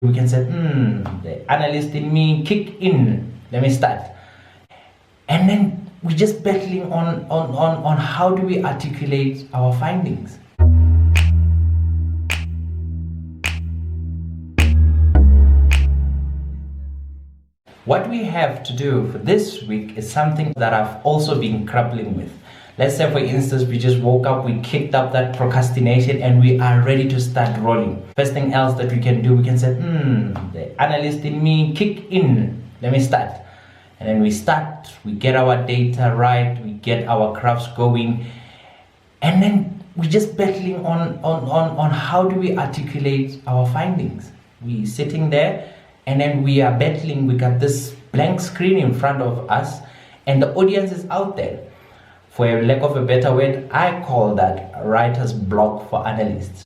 We can say, the analyst in me kick in. Let me start. And then we're just battling on how do we articulate our findings. What we have to do for this week is something that I've also been grappling with. Let's say, for instance, we just woke up, we kicked up that procrastination, and we are ready to start rolling. First thing else that we can do, we can say, the analyst in me kick in. Let me start. And then we start, we get our data right, we get our graphs going, and then we're just battling on how do we articulate our findings. We're sitting there, and then we are battling. We got this blank screen in front of us, and the audience is out there. For a lack of a better word, I call that writer's block for analysts.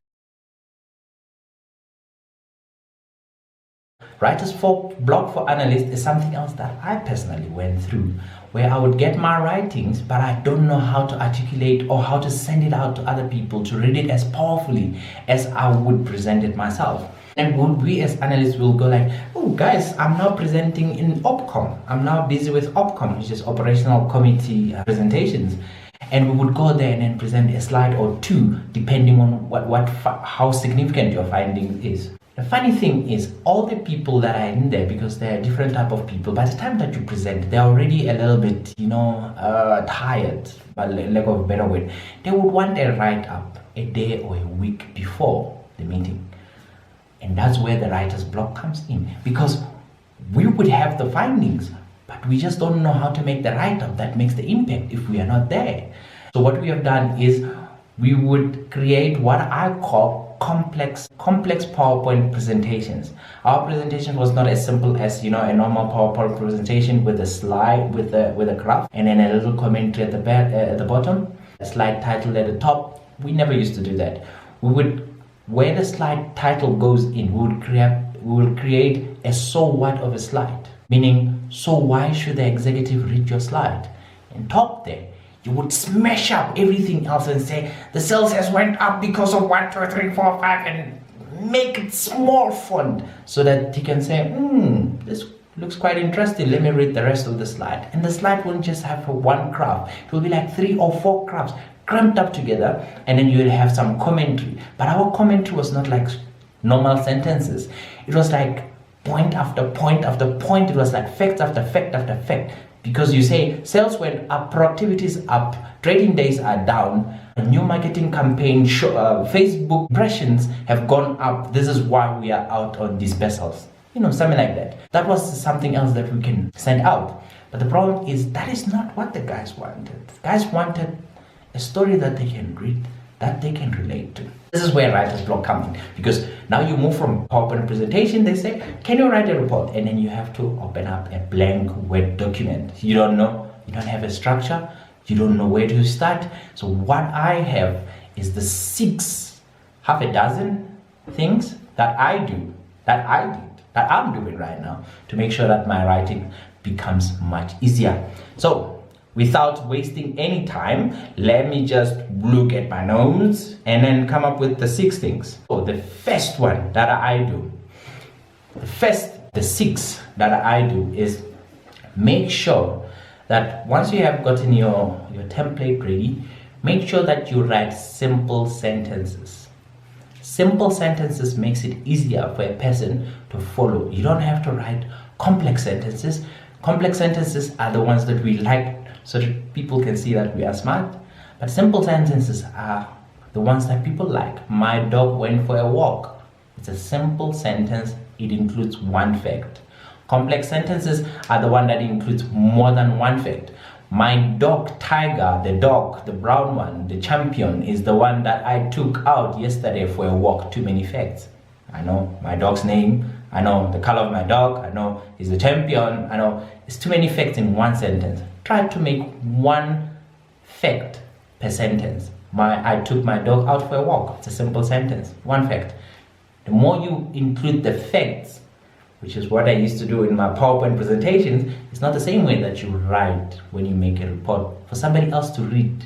Writer's block for analysts is something else that I personally went through, where I would get my writings, but I don't know how to articulate or how to send it out to other people to read it as powerfully as I would present it myself. And we as analysts will go like, oh guys, I'm now presenting in OPCOM. I'm now busy with OPCOM, which is Operational Committee presentations. And we would go there and then present a slide or two, depending on how significant your finding is. The funny thing is, all the people that are in there, because they're a different type of people, by the time that you present, they're already a little bit, tired, by lack of a better word. They would want a write-up a day or a week before the meeting. And that's where the writer's block comes in, because we would have the findings, but we just don't know how to make the write-up that makes the impact if we are not there. So what we have done is we would create what I call complex PowerPoint presentations. Our presentation was not as simple as a normal PowerPoint presentation with a slide with a graph and then a little commentary at the bottom, a slide title at the top. We never used to do that. We would, where the slide title goes in, we will create a so what of a slide, meaning, so why should the executive read your slide? And top there, you would smash up everything else and say the sales has went up because of 1, 2, 3, 4, 5, and make it small font so that he can say, this looks quite interesting, let me read the rest of the slide. And the slide won't just have one graph, it will be like 3 or 4 graphs cramped up together, and then you'll have some commentary. But our commentary was not like normal sentences. It was like point after point after point. It was like fact after fact after fact. Because you say sales went up, productivity is up, trading days are down, a new marketing campaign, Facebook impressions have gone up. This is why we are out on dispersals. Something like that. That was something else that we can send out. But the problem is that is not what the guys wanted. The guys wanted a story that they can read, that they can relate to. This is where writer's block comes in, because now you move from PowerPoint presentation, they say, can you write a report? And then you have to open up a blank Word document. You don't know, you don't have a structure, you don't know where to start. So what I have is the half a dozen things that I'm doing right now to make sure that my writing becomes much easier. So without wasting any time, let me just look at my notes and then come up with the 6 things. So the first one that I do, the 6 that I do is make sure that once you have gotten your template ready, make sure that you write simple sentences. Simple sentences makes it easier for a person to follow. You don't have to write complex sentences. Complex sentences are the ones that we like, so that people can see that we are smart. But simple sentences are the ones that people like. My dog went for a walk. It's a simple sentence. It includes one fact. Complex sentences are the one that includes more than one fact. My dog, Tiger, the dog, the brown one, the champion, is the one that I took out yesterday for a walk. Too many facts. I know my dog's name. I know the color of my dog. I know he's the champion. I know it's too many facts in one sentence. Try to make one fact per sentence. I took my dog out for a walk. It's a simple sentence, one fact. The more you include the facts, which is what I used to do in my PowerPoint presentations, it's not the same way that you write when you make a report for somebody else to read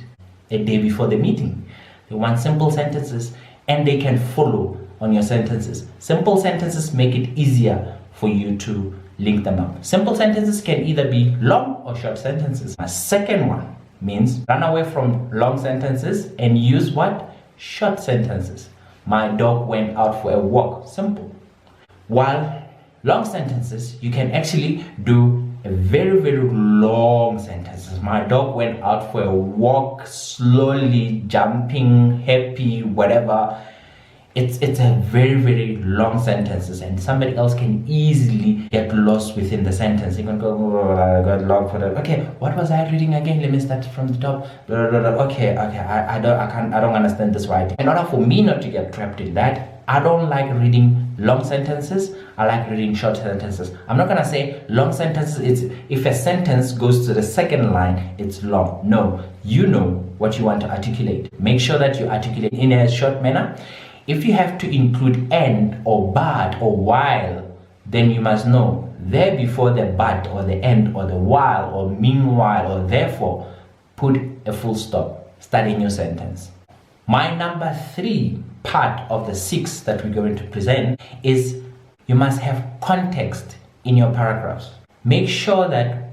a day before the meeting. They want simple sentences and they can follow. on your sentences. Simple sentences make it easier for you to link them up. Simple sentences can either be long or short sentences. My second one means run away from long sentences and use what? Short sentences. My dog went out for a walk. Simple. While long sentences, you can actually do a very, very long sentences. My dog went out for a walk, slowly jumping, happy, whatever. It's a very, very long sentences, and somebody else can easily get lost within the sentence. You can go, oh, I got long for that. Okay, what was I reading again? Let me start from the top. Okay, I don't understand this writing. In order for me not to get trapped in that, I don't like reading long sentences. I like reading short sentences. I'm not gonna say long sentences. It's if a sentence goes to the second line, it's long. No, you know what you want to articulate. Make sure that you articulate in a short manner. If you have to include and or but or while, then you must know there before the but or the and or the while or meanwhile or therefore, put a full stop. Start a new sentence. My number 3 part of the 6 that we're going to present is you must have context in your paragraphs. Make sure that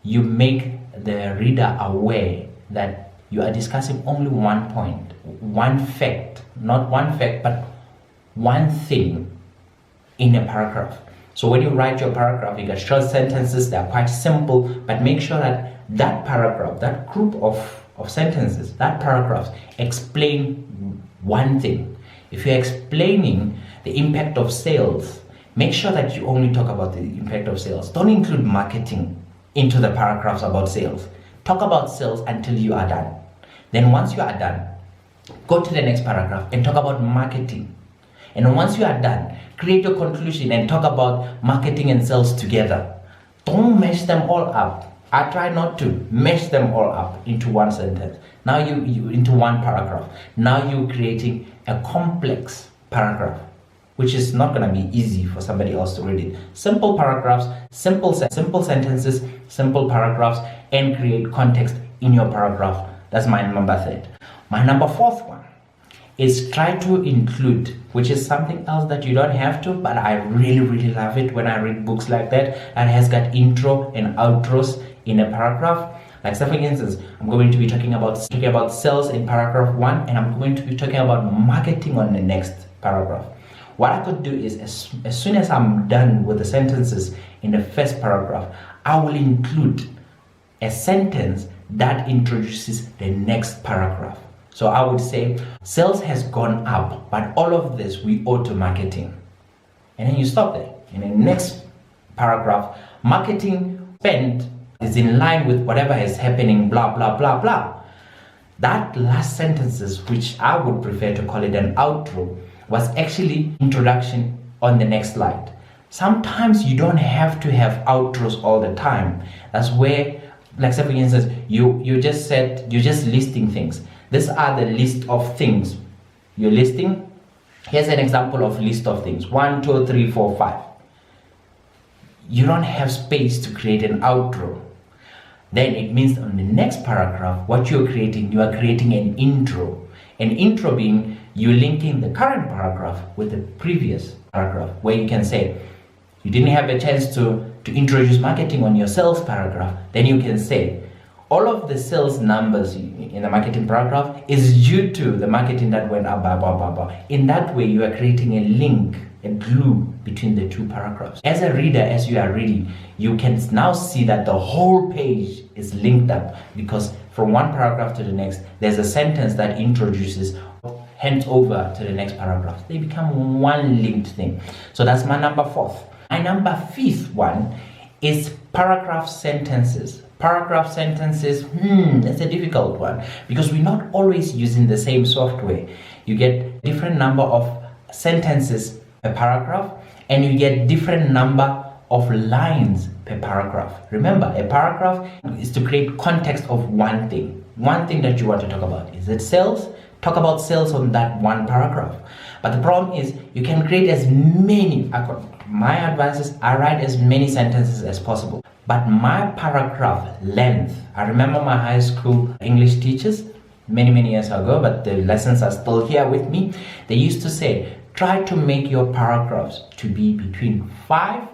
you make the reader aware that you are discussing only one point, one fact, not one fact, but one thing in a paragraph. So when you write your paragraph, you get short sentences, they're quite simple, but make sure that that paragraph, that group of sentences, that paragraph explain one thing. If you're explaining the impact of sales, make sure that you only talk about the impact of sales. Don't include marketing into the paragraphs about sales. Talk about sales until you are done. Then once you are done, go to the next paragraph and talk about marketing. And once you are done, create your conclusion and talk about marketing and sales together. Don't mash them all up. I try not to mash them all up into one sentence. Now you into one paragraph. Now you're creating a complex paragraph, which is not going to be easy for somebody else to read it. Simple paragraphs, simple sentences, simple paragraphs, and create context in your paragraph. That's my number 3. My number 4th one is try to include, which is something else that you don't have to, but I really, really love it when I read books like that has got intro and outros in a paragraph. Like, say for instance, I'm going to be talking about sales in paragraph 1, and I'm going to be talking about marketing on the next paragraph. What I could do is, as soon as I'm done with the sentences in the first paragraph, I will include a sentence that introduces the next paragraph. So I would say, sales has gone up, but all of this we owe to marketing. And then you stop there. In the next paragraph, marketing spend is in line with whatever is happening, blah, blah, blah, blah. That last sentences, which I would prefer to call it an outro, was actually introduction on the next slide. Sometimes you don't have to have outros all the time. That's where, like say for instance, you're just listing things. These are the list of things you're listing. Here's an example of list of things. 1, 2, 3, 4, 5. You don't have space to create an outro. Then it means on the next paragraph, what you are creating an intro. An intro being you're linking the current paragraph with the previous paragraph, where you can say, you didn't have a chance to introduce marketing on your sales paragraph. Then you can say, all of the sales numbers in the marketing paragraph is due to the marketing that went up, blah, blah, blah, blah. In that way, you are creating a link, a glue between the two paragraphs. As a reader, as you are reading, you can now see that the whole page is linked up, because from one paragraph to the next, there's a sentence that introduces, hands over to the next paragraph. They become one linked thing. So that's my number 4th. My number 5th one is paragraph sentences. Paragraph sentences, that's a difficult one, because we're not always using the same software. You get different number of sentences per paragraph, and you get different number of lines per paragraph. Remember, a paragraph is to create context of one thing that you want to talk about. Is it sales? Talk about sales on that one paragraph. But the problem is, you can create as many, my advice is I write as many sentences as possible. But my paragraph length, I remember my high school English teachers many years ago, but the lessons are still here with me. They used to say, try to make your paragraphs to be between 5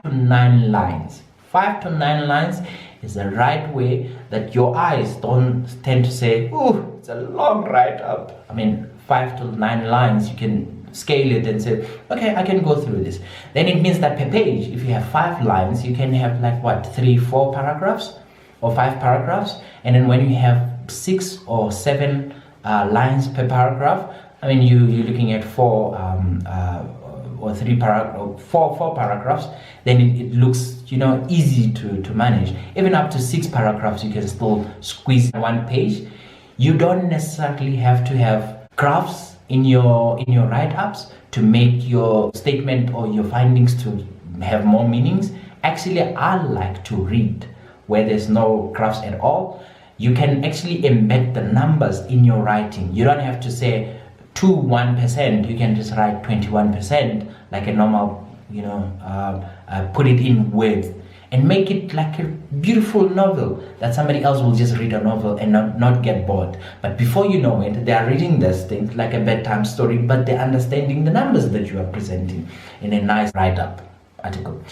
to 9 lines. 5 to 9 lines is the right way that your eyes don't tend to say, oh, it's a long write-up. I mean, 5 to 9 lines, you can scale it and say, okay, I can go through this. Then it means that per page, if you have 5 lines, you can have like what, 3-4 paragraphs or 5 paragraphs. And then when you have 6 or 7 lines per paragraph, I mean, you're looking at 4 paragraphs, then it looks, easy to manage. Even up to 6 paragraphs, you can still squeeze in one page. You don't necessarily have to have graphs in your write-ups to make your statement or your findings to have more meanings. Actually, I like to read where there's no graphs at all. You can actually embed the numbers in your writing. You don't have to say 1%. You can just write 21% like a normal, put it in words and make it like a beautiful novel that somebody else will just read a novel and not get bored. But before you know it, they are reading this thing like a bedtime story, but they're understanding the numbers that you are presenting in a nice write-up article.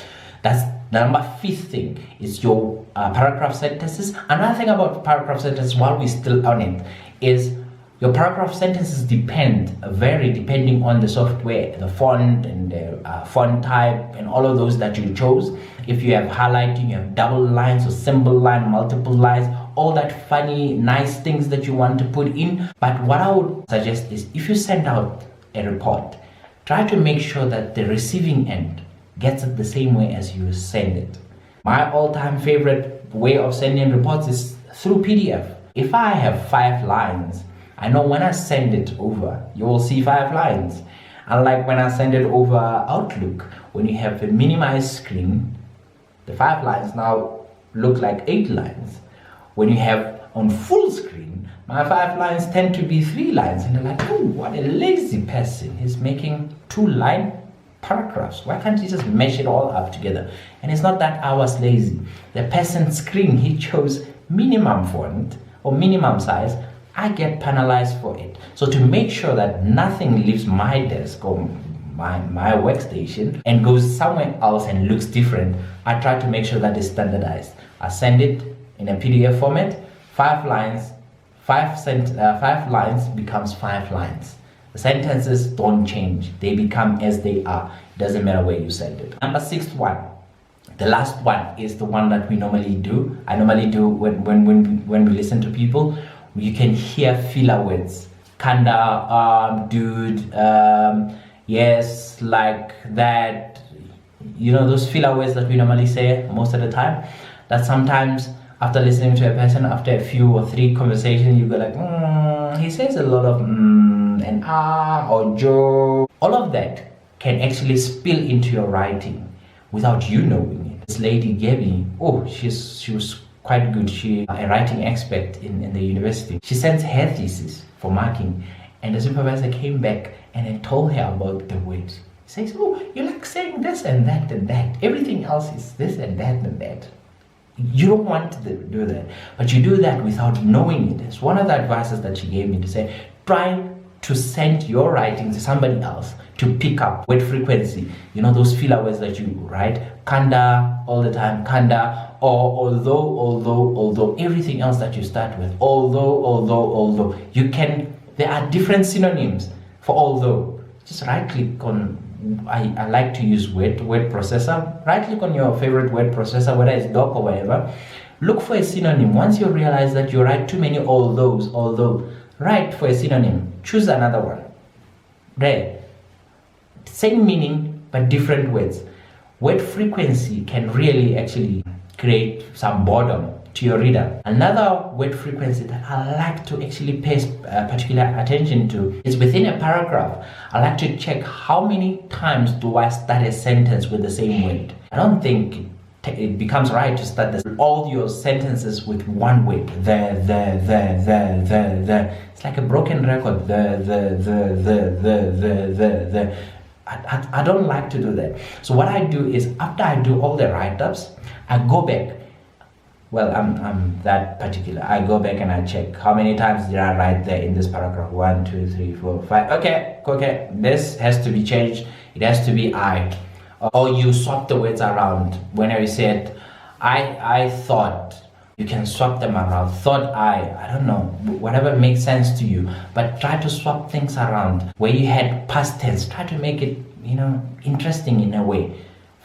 That's the number 5th thing is your paragraph sentences. Another thing about paragraph sentences, while we're still on it, is your paragraph sentences vary depending on the software, the font and the font type and all of those that you chose. If you have highlighting, you have double lines or symbol line, multiple lines, all that funny, nice things that you want to put in. But what I would suggest is if you send out a report, try to make sure that the receiving end gets it the same way as you send it. My all-time favorite way of sending reports is through PDF. If I have 5 lines, I know when I send it over, you will see 5 lines. Unlike when I send it over Outlook, when you have a minimized screen, the 5 lines now look like 8 lines. When you have on full screen, my 5 lines tend to be 3 lines. And they're like, oh, what a lazy person. He's making 2-line paragraphs. Why can't he just mesh it all up together? And it's not that I was lazy. The person's screen, he chose minimum font or minimum size. I get penalized for it. So to make sure that nothing leaves my desk or my workstation and goes somewhere else and looks different, I try to make sure that it's standardized. I send it in a PDF format, 5 lines, 5 lines becomes 5 lines. The sentences don't change. They become as they are. It doesn't matter where you send it. Number 6th one. The last one is the one that we normally do. I normally do when we listen to people. You can hear filler words. Kinda, dude, yes, like that. Those filler words that we normally say most of the time. That sometimes after listening to a person, after a few or 3 conversations, you go like, he says a lot of and or Joe. All of that can actually spill into your writing without you knowing it. This lady Gabby, she was quite good. She a writing expert in the university. She sent her thesis for marking, and the supervisor came back and told her about the words. He says, oh, you like saying this and that and that. Everything else is this and that and that. You don't want to do that, but you do that without knowing it. It's one of the advices that she gave me to say, try to send your writing to somebody else to pick up word frequency. Those filler words that you write, kanda all the time, kanda, or although, everything else that you start with, although, there are different synonyms for although. Just right click on, I like to use word processor. Right click on your favorite word processor, whether it's doc or whatever. Look for a synonym. Once you realize that you write too many although, write for a synonym. Choose another one. There. Same meaning, but different words. Word frequency can really actually create some boredom to your reader. Another word frequency that I like to actually pay particular attention to is within a paragraph. I like to check how many times do I start a sentence with the same word. I don't think it becomes right to start all your sentences with one word. The. It's like a broken record. The. I don't like to do that. So what I do is after I do all the write-ups, I go back Well, I'm that particular. I go back and I check how many times did I write there in this paragraph. 1, 2, 3, 4, 5. Okay, this has to be changed. It has to be I. Or you swap the words around. When I said I thought, you can swap them around. Thought I don't know, whatever makes sense to you. But try to swap things around. Where you had past tense, try to make it, interesting in a way.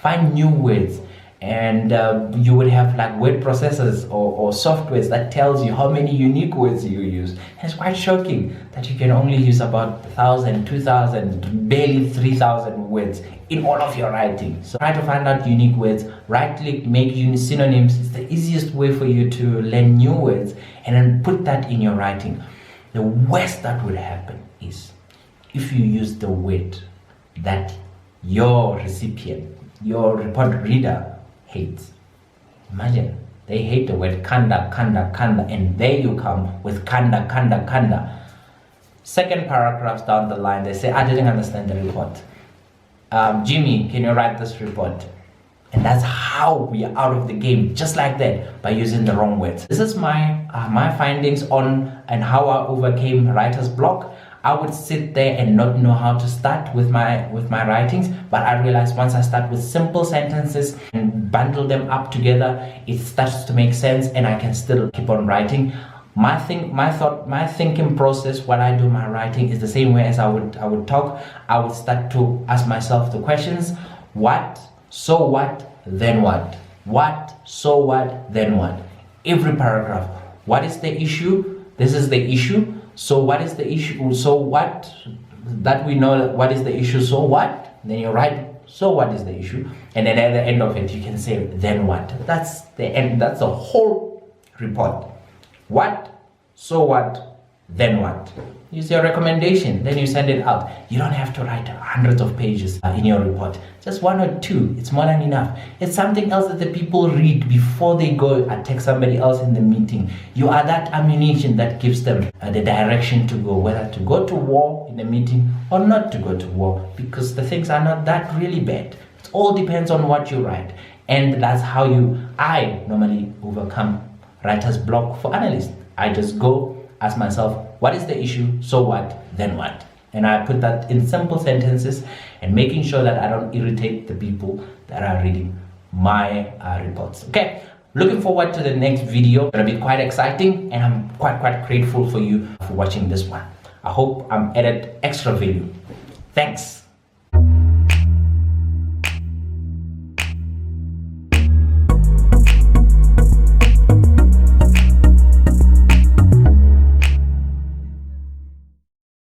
Find new words. And you would have like word processors or softwares that tells you how many unique words you use. And it's quite shocking that you can only use about 1,000, 2,000, barely 3,000 words in all of your writing. So try to find out unique words, right click, make synonyms. It's the easiest way for you to learn new words and then put that in your writing. The worst that would happen is if you use the word that your recipient, your report reader hates. Imagine, they hate the word kanda, and there you come with kanda. Second paragraph down the line, they say, I didn't understand the report. Jimmy, can you write this report? And that's how we are out of the game, just like that, by using the wrong words. This is my findings on and how I overcame writer's block. I would sit there and not know how to start with my writings, but I realized once I start with simple sentences and bundle them up together, it starts to make sense and I can still keep on writing. My thinking process when I do my writing is the same way as I would talk. I would start to ask myself the questions: what, so what, then what? What, so what, then what? Every paragraph. What is the issue? This is the issue. So what is the issue? So what? That we know what is the issue. So what? Then you write, so what is the issue? And then at the end of it, you can say, then what? That's the end. That's the whole report. What? So what? Then what? Use your recommendation. Then you send it out. You don't have to write hundreds of pages in your report. Just 1 or 2. It's more than enough. It's something else that the people read before they go attack somebody else in the meeting. You are that ammunition that gives them the direction to go, whether to go to war in the meeting or not to go to war, because the things are not that really bad. It all depends on what you write. And that's how I normally overcome writer's block for analysts. I just go ask myself, what is the issue? So what? Then what? And I put that in simple sentences and making sure that I don't irritate the people that are reading my reports. Okay, looking forward to the next video. It's gonna be quite exciting, and I'm quite grateful for you for watching this one. I hope I'm added extra value. Thanks.